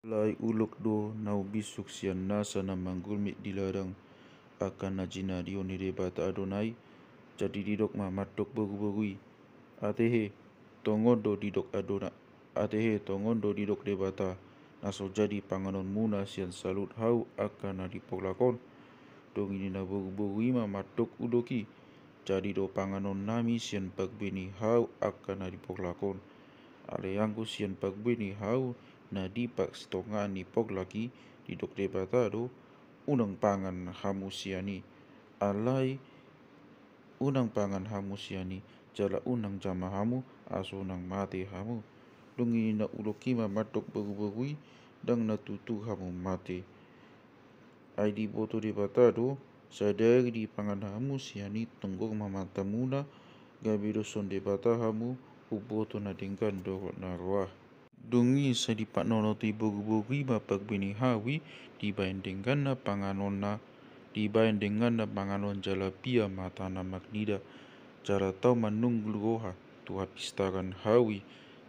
Lai uluk do nau bisuk sian nasa na manggulmit di ladang akan najina dioni debata Adonai jadi didok ma matok beru-berui atehe tongon do didok Adona atehe tongon do didok debata naso jadi panganon muna sian salut hau akan na dipoklakon dong ini na beru-berui ma matok udoki jadi do panganon nami sian pagbeni hau akan na dipoklakon Aleangku sian pagbeni hau na dipak setongan ni pok lagi di dok debata do unang pangan hamu siani alai unang pangan hamu siani jala unang jama hamu aso unang mate hamu dungi na ulokima matok beru-berui dang na tutu hamu mate ai di boto debata do sadari di pangan hamu siani tenggok mamata muna gabi do son debata hamu uboto na dengkan do na roah dungi sa di paknono ti bogu-bogi bapak bini hawi dibandingkan na panganon na dibandingkan na panganon jalapia mata na magnida cara tau manunggul roha tuha pistakan hawi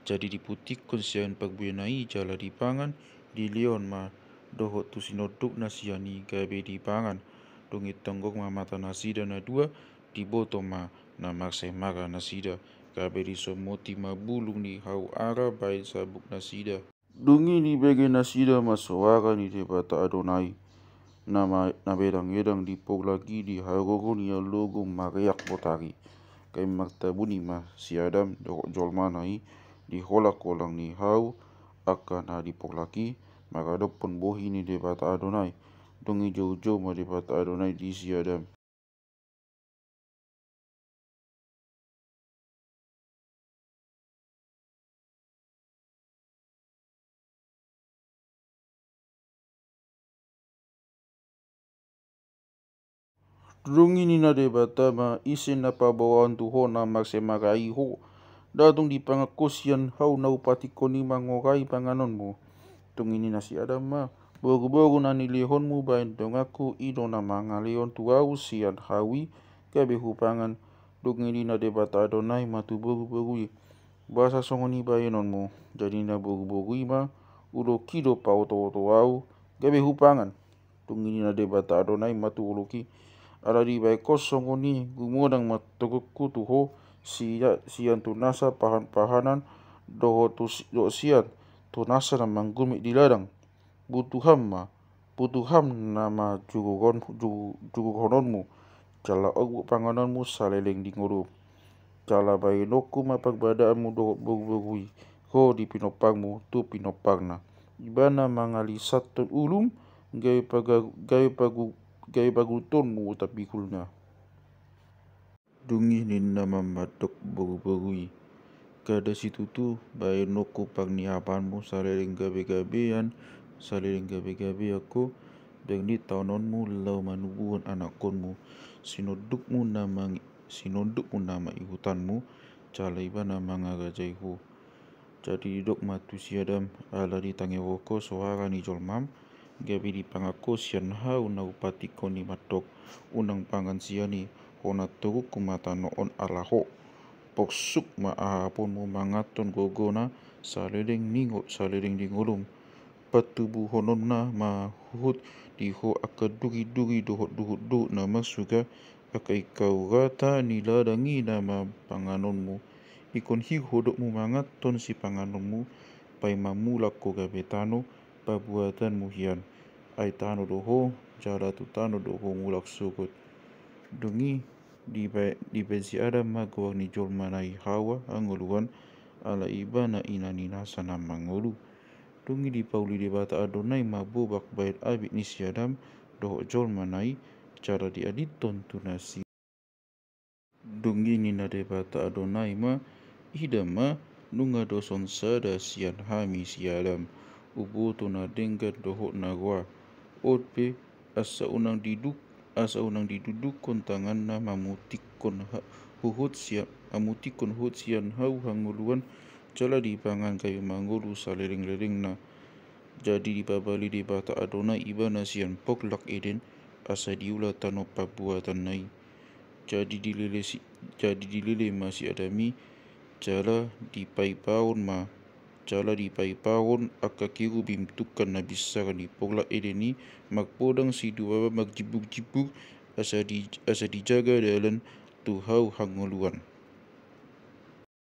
jadi diputik konsian pagbinai jala dipangan di leon ma dohot tu sinoduk nasiani gabe dipangan dungi tenggok ma mata nasida na dua di boto ma na makse maga nasida gabe di somoti mabulung ni hau ara baik sabuk nasida dungi ni bege nasida maswara ni debata Adonai nama na bedang-bedang di pog lagi di hagogo ni logo mariak botari kay magtabuni ma si Adam dokok jolmanai di holak kolang ni hau akan na di pog lagi magadok pun bohi ni debata Adonai dungi jauh-jauh ma debata Adonai di si Adam Dungi ni na debata ma isin na pabawaan tuho na magsemagai ho. Dadong di pangakosian hau na upati ko ni mangorai panganon mo. Tung ini na si Adam ma. Baru-baru na nilihon mo bain dong aku ido na mga leon tuau sian hawi gabi hupangan. Dung ini na debata Adonai ma tu baru-barui. Bahasa songoni bainon mo. Jadi na baru-barui ma. Ulo kido pa oto-oto gabi hupangan. Tung ini na debata Adonai ma tu uloki. Ala di bai kosong ni gumodang matukuku tuho sian tunasa pahanan doho tu do sian tunasa na manggumit di ladang butuham nama jugugononmu jala ogu pangananmu saleleng di nguru jala bai noku mapagbadaanmu doho bugui ho di pinopangmu tu pinopangna ibana mangali satun ulum gay pagutonmu tapi kulna dungi ninna mamatok baru-barui kada situ tu bai noko pagniapanmu salering gabe-gabean salering gabe-gabe aku dengni taunonmu lau manubuhan anakonmu sinodukmu nama ihutanmu calaiba nama ngagajaihu jadi dok matu siadam ala di tangewoko soara ni jolmam gabi di pangako sian hau na upati koni matok unang pangan siani hona turuk kumata noon alaho poksuk ma ahapon mo mangaton gogona salering dingolum patubu honon na mahuhut diho akaduri-duri dohot-dohot na masuga akaikaw rata niladangi na panganonmu ikon hihodok mo mangaton si panganonmu pay mamulak ko gabetano pabuatan muhian ay tano doho jara tu tano doho mulak sugot dungi di bensi ada magwag ni jolmanai hawa anguluan ala iba na inanina sana mangulu dungi di pauli debata Adonai mabobak bait abit ni siadam doho jolmanai cara di aditon tunasi dungi ni na debata Adonai ma hidama nunga doson sada sian hami siadam ubuto na denggan doho na gua Otpe asa unang diduduk kontangan na mamutikon hut sian hau hanguluan jala di pangan kayu manggulu salering-lering na jadi dipabali di bata Adonai iba na sian poklak eden asa diula tano pabuatan nai jadi dilile masih adami jala di paipaun ma Cala di paipahon akakiru bimtukan na besar ni pola edeni magpodang si dua magjibuk-jibuk asa dijaga dalam tuhau hanguluan.